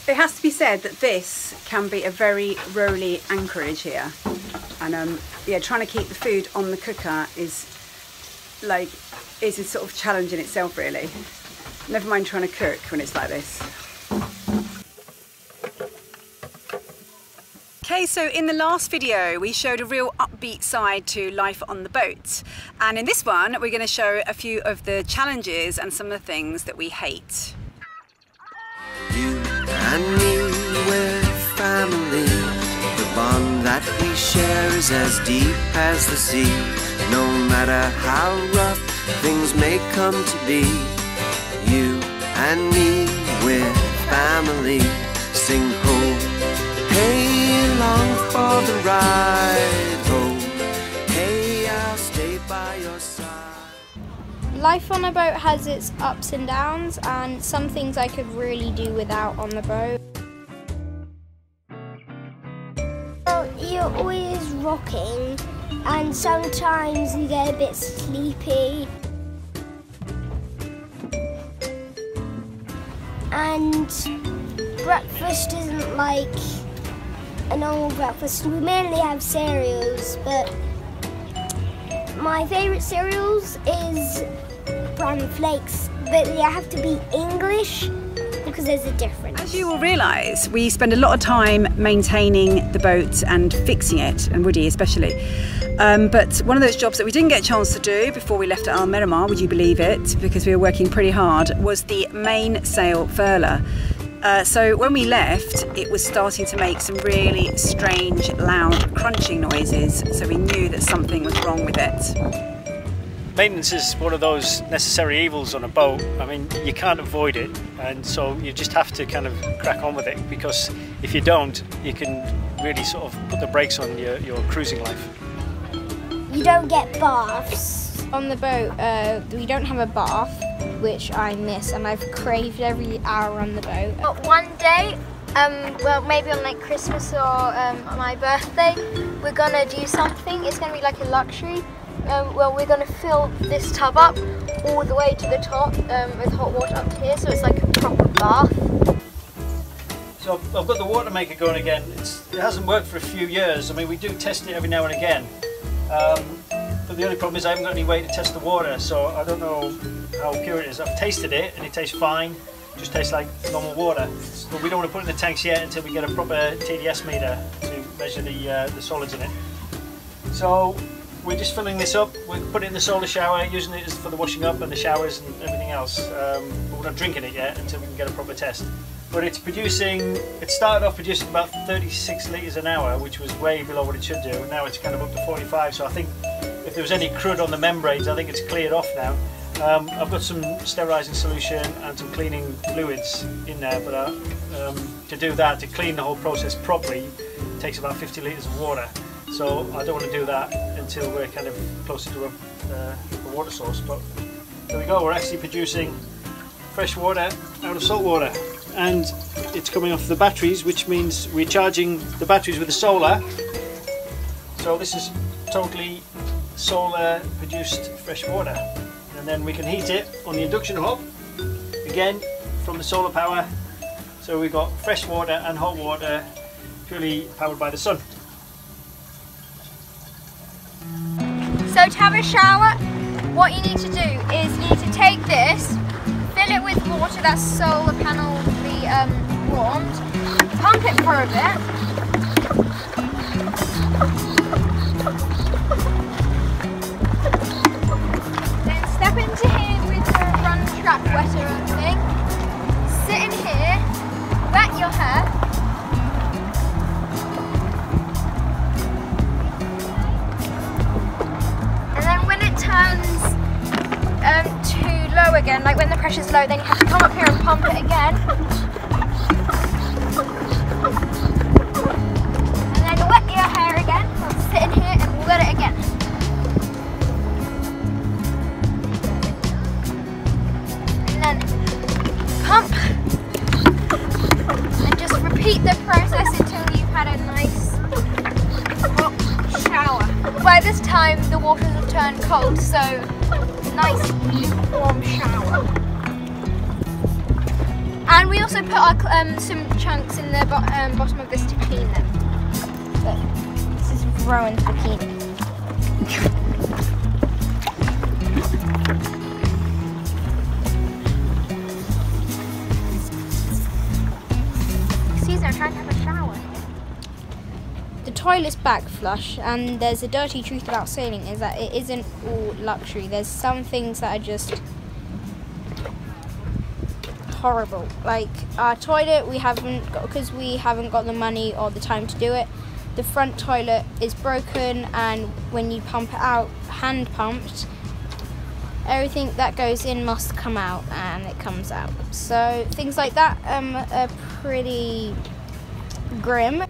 It has to be said that this can be a very rolly anchorage here, and yeah, trying to keep the food on the cooker is a sort of challenge in itself, really. Never mind trying to cook when it's like this. Okay, so in the last video we showed a real upbeat side to life on the boat, and in this one we're going to show a few of the challenges and some of the things that we hate. You and me, we're family. The bond that we share is as deep as the sea. No matter how rough things may come to be, you and me, we're family. Sing ho, hey, along for the ride. Ho, hey, I'll stay by your side. Life on a boat has its ups and downs, and some things I could really do without on the boat. Well, you're always rocking, and sometimes you get a bit sleepy. And breakfast isn't like a normal breakfast. We mainly have cereals, but my favourite cereals is Bran Flakes, but they have to be English because there's a difference. As you will realise, we spend a lot of time maintaining the boat and fixing it, and Woody especially. But one of those jobs that we didn't get a chance to do before we left at Almerimar, would you believe it, because we were working pretty hard, was the mainsail furler. So when we left, it was starting to make some really strange, loud, crunching noises, so we knew that something was wrong with it. Maintenance is one of those necessary evils on a boat. I mean, you can't avoid it, and so you just have to kind of crack on with it, because if you don't, you can really sort of put the brakes on your cruising life. You don't get baths. On the boat, we don't have a bath, which I miss, and I've craved every hour on the boat. But one day, well, maybe on like Christmas or my birthday, we're gonna do something. It's gonna be like a luxury. Well, we're gonna fill this tub up all the way to the top with hot water up to here, so it's like a proper bath. So I've got the water maker going again. It hasn't worked for a few years. I mean, we do test it every now and again. But the only problem is I haven't got any way to test the water, so I don't know how pure it is. I've tasted it and it tastes fine, just tastes like normal water. But we don't want to put it in the tanks yet until we get a proper TDS meter to measure the solids in it. So we're just filling this up. We're putting it in the solar shower, using it for the washing up and the showers and everything else. But we're not drinking it yet until we can get a proper test. But it's producing, it started off producing about 36 litres an hour, which was way below what it should do. And now it's kind of up to 45, so I think if there was any crud on the membranes, I think it's cleared off now. I've got some sterilising solution and some cleaning fluids in there, but to do that, to clean the whole process properly, it takes about 50 litres of water. So I don't want to do that until we're kind of closer to a water source. But there we go, we're actually producing fresh water out of salt water. And it's coming off the batteries, which means we're charging the batteries with the solar. So this is totally solar produced fresh water, and then we can heat it on the induction hob again from the solar power. So we've got fresh water and hot water purely powered by the sun. So to have a shower, what you need to do is you need to take this, fill it with water that's solar panel warmed, pump it for a bit, then step into here with the run trap wetter thing, sit in here, wet your hair, and then when it turns too low again, like when the pressure's low, then you have to come up here and pump it again. And then wet your hair again, sit in here and wet it again. And then pump. And just repeat the process until you've had a nice hot shower. By this time the waters have turned cold, so nice lukewarm shower. And we also put our some chunks in the bottom of this to clean them. So, this is Rowan's bikini. Excuse me, I'm trying to have a shower. The toilet's back flush, and there's a dirty truth about sailing is that it isn't all luxury. There's some things that are just horrible. Like our toilet, we haven't got, because we haven't got the money or the time to do it. The front toilet is broken, and when you pump it out, hand pumped, everything that goes in must come out, and it comes out. So things like that are pretty grim.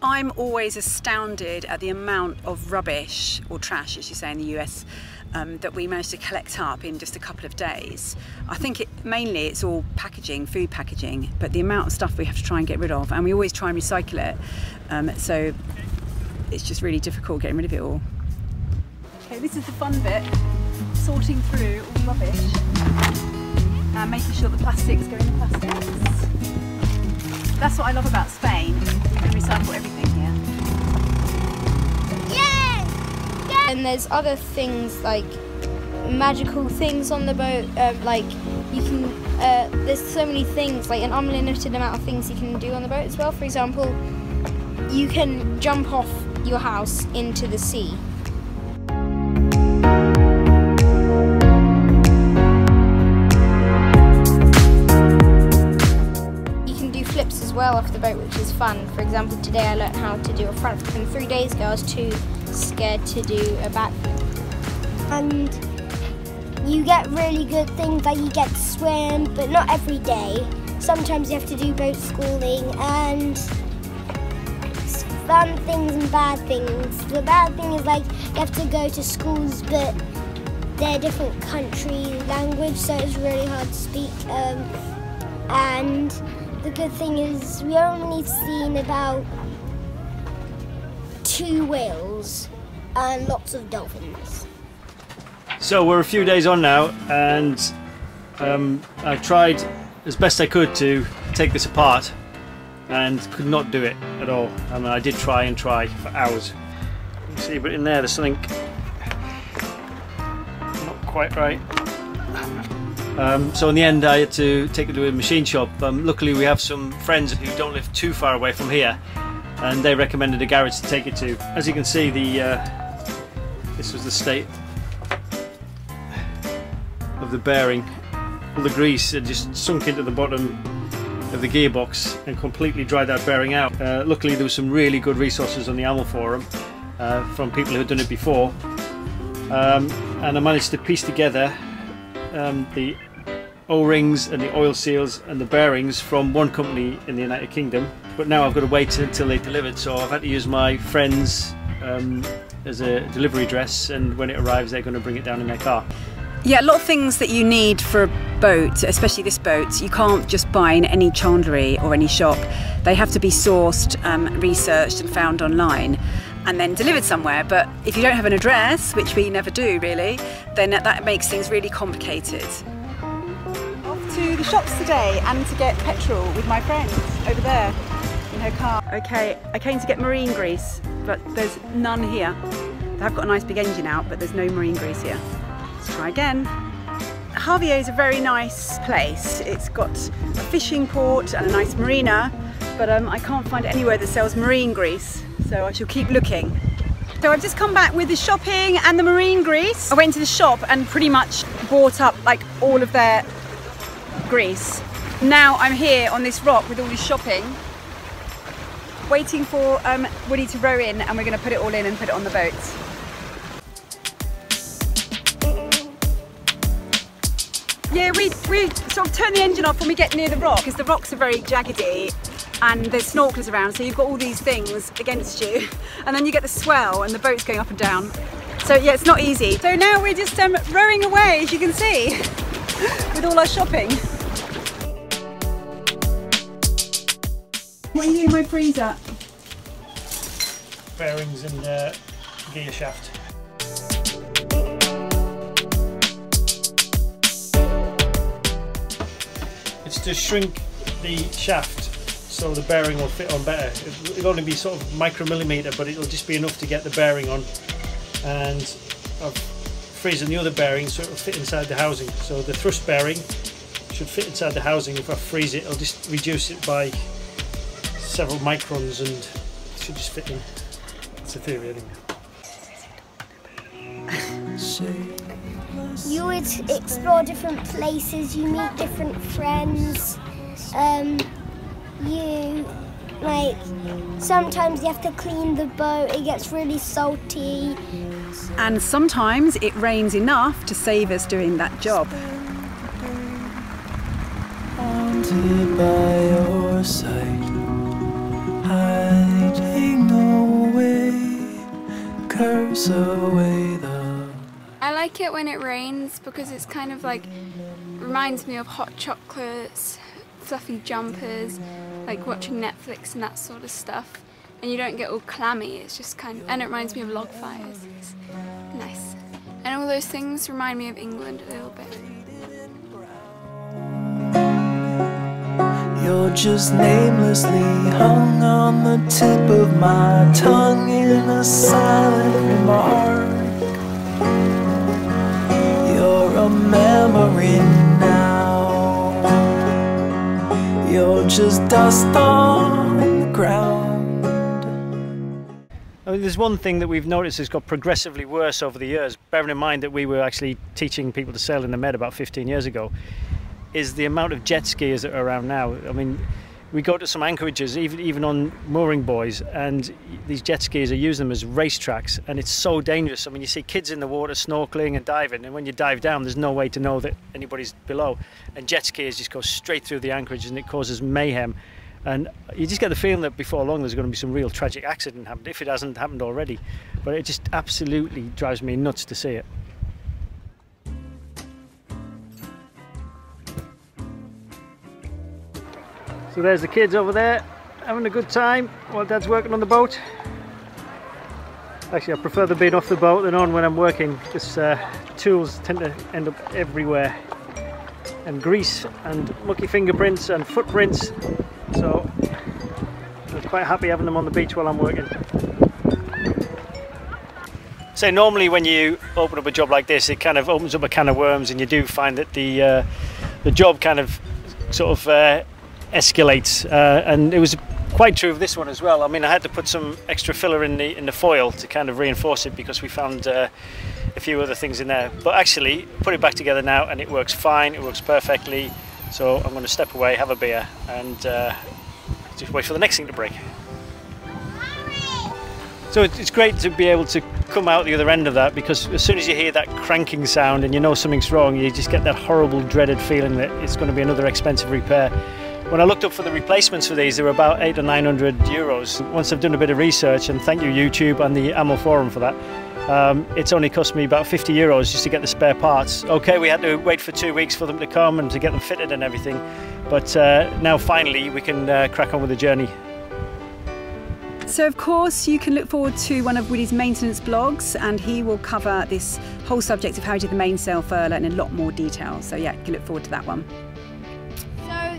I'm always astounded at the amount of rubbish, or trash as you say in the US, that we managed to collect up in just a couple of days. I think mainly it's all packaging, food packaging, but the amount of stuff we have to try and get rid of, and we always try and recycle it, so it's just really difficult getting rid of it all. Okay, this is the fun bit, sorting through all the rubbish and making sure the plastics go in the plastics. That's what I love about Spain, you can recycle everything here. And there's other things like magical things on the boat, like you can, there's so many things, like an unlimited amount of things you can do on the boat as well. For example, you can jump off your house into the sea. You can do flips as well off the boat, which is fun. For example, today I learned how to do a front flip, and 3 days ago I was too scared to do a back flip. And you get really good things, like you get to swim, but not every day. Sometimes you have to do boat schooling, and fun things and bad things. The bad thing is like you have to go to schools, but they're different country language, so it's really hard to speak. And the good thing is we only seen about 2 whales and lots of dolphins. So we're a few days on now, and I tried as best I could to take this apart and could not do it at all. I mean, I did try and try for hours. You can see, but in there's something not quite right. So in the end I had to take it to a machine shop. Luckily we have some friends who don't live too far away from here, and they recommended a garage to take it to. As you can see, this was the state of the bearing. All the grease had just sunk into the bottom of the gearbox and completely dried that bearing out. Luckily there was some really good resources on the AML forum from people who had done it before, and I managed to piece together the O-rings and the oil seals and the bearings from one company in the United Kingdom, but now I've got to wait until they delivered, so I've had to use my friends as a delivery address, and when it arrives they're going to bring it down in their car. Yeah, a lot of things that you need for a boat, especially this boat, you can't just buy in any chandlery or any shop. They have to be sourced, researched and found online and then delivered somewhere. But if you don't have an address, which we never do really, then that makes things really complicated. Off to the shops today and to get petrol with my friend over there in her car. Okay, I came to get marine grease, but there's none here. I've got a nice big engine out, but there's no marine grease here. Let's try again. Javea is a very nice place. It's got a fishing port and a nice marina, but I can't find anywhere that sells marine grease, so I shall keep looking. So I've just come back with the shopping and the marine grease. I went to the shop and pretty much bought up like all of their grease. Now I'm here on this rock with all this shopping, waiting for Woody to row in, and we're going to put it all in and put it on the boat. Yeah, we sort of turn the engine off when we get near the rock, because the rocks are very jaggedy and there's snorkelers around, so you've got all these things against you, and then you get the swell and the boat's going up and down. So yeah, it's not easy. So now we're just rowing away, as you can see, with all our shopping. What are you doing in my freezer? Bearings and gear shaft. it's to shrink the shaft so the bearing will fit on better. It'll only be sort of micromillimeter, but it'll just be enough to get the bearing on. And I've freezing the other bearing so it'll fit inside the housing. So the thrust bearing should fit inside the housing. If I freeze it, I'll just reduce it by several microns and it should just fit in. It's a theory anyway. You would explore different places, you meet different friends, you, like, sometimes you have to clean the boat, it gets really salty. And sometimes it rains enough to save us doing that job. Haunted by your sight, hiding away, curse away the... I like it when it rains because it's kind of like, reminds me of hot chocolates, fluffy jumpers, like watching Netflix and that sort of stuff. And you don't get all clammy, it's just kind of, and it reminds me of log fires. It's nice. And all those things remind me of England a little bit. You're just namelessly hung on the tip of my tongue in a silent remark. You're a memory now. You're just dust on the ground. I mean, there's one thing that we've noticed has got progressively worse over the years, bearing in mind that we were actually teaching people to sail in the Med about 15 years ago, is the amount of jet skiers that are around now. I mean, we go to some anchorages, even on mooring buoys, and these jet skiers are using them as racetracks, and it's so dangerous. I mean, you see kids in the water snorkeling and diving, and when you dive down, there's no way to know that anybody's below. And jet skiers just go straight through the anchorage, and it causes mayhem. And you just get the feeling that before long there's going to be some real tragic accident happened, if it hasn't happened already. But it just absolutely drives me nuts to see it. So there's the kids over there having a good time while Dad's working on the boat. Actually, I prefer them being off the boat than on when I'm working, because tools tend to end up everywhere, and grease and mucky fingerprints and footprints. So I'm quite happy having them on the beach while I'm working. So normally when you open up a job like this, it kind of opens up a can of worms, and you do find that the job kind of sort of escalates, and it was quite true of this one as well. I mean, I had to put some extra filler in the foil to kind of reinforce it because we found a few other things in there. But actually, put it back together now, and it works fine. It works perfectly. So I'm going to step away, have a beer, and just wait for the next thing to break. So it's great to be able to come out the other end of that, because as soon as you hear that cranking sound and you know something's wrong, you just get that horrible, dreaded feeling that it's going to be another expensive repair. When I looked up for the replacements for these, they were about 800 or 900 euros. Once I've done a bit of research, and thank you YouTube and the AML forum for that, it's only cost me about 50 euros just to get the spare parts. Okay, we had to wait for 2 weeks for them to come and to get them fitted and everything, but now finally we can crack on with the journey. So of course you can look forward to one of Woody's maintenance blogs, and he will cover this whole subject of how he did the mainsail furler in a lot more detail. So yeah, you can look forward to that one.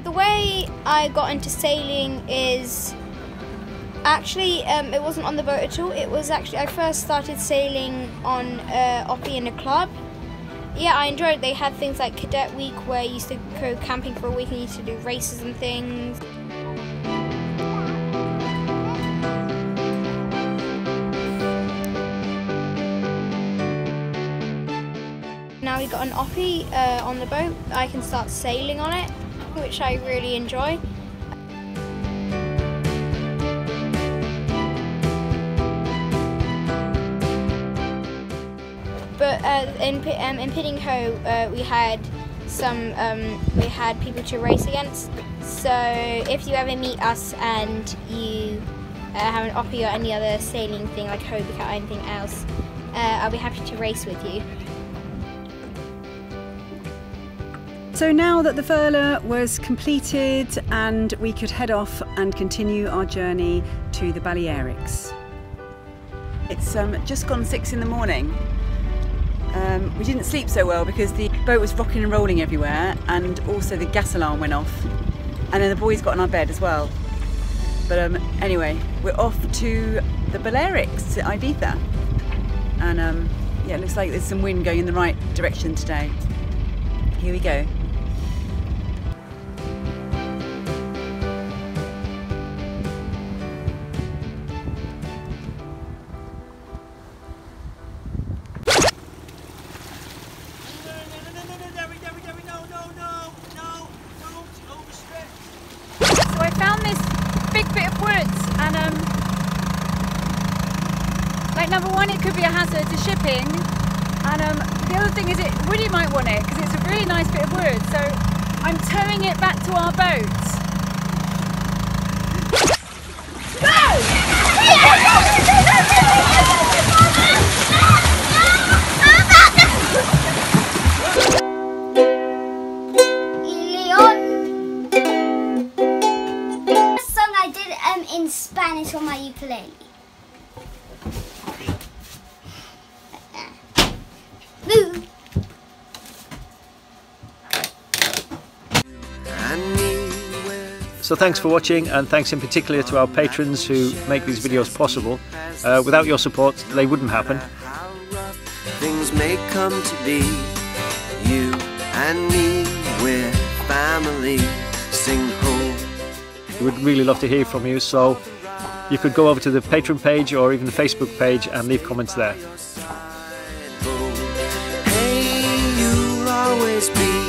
The way I got into sailing is actually, it wasn't on the boat at all. It was actually, I first started sailing on Oppie in a club. Yeah, I enjoyed it. They had things like Cadet Week where you used to go camping for a week and you used to do races and things. Now we got an Oppie on the boat. I can start sailing on it, which I really enjoy. But in Pitting Hoe, we had people to race against. So if you ever meet us and you have an Oppie or any other sailing thing like Hobie or anything else, I'll be happy to race with you. So now that the furler was completed and we could head off and continue our journey to the Balearics. It's just gone 6 in the morning. We didn't sleep so well because the boat was rocking and rolling everywhere, and also the gas alarm went off, and then the boys got in our bed as well. But anyway, we're off to the Balearics, to Ibiza, and yeah, it looks like there's some wind going in the right direction today. Here we go. So I found this big bit of woods, and like, number one, it could be a hazard to shipping, and the other thing is Woody might want it because it's a really nice bit of wood. So I'm towing it back to our boat. In Spanish on my ukulele. So thanks for watching, and thanks in particular to our patrons who make these videos possible. Without your support, they wouldn't happen. Things may come to be. You and me, we're family. Sing home. We would really love to hear from you, so you could go over to the Patreon page or even the Facebook page and leave comments there. Hey, you'll always be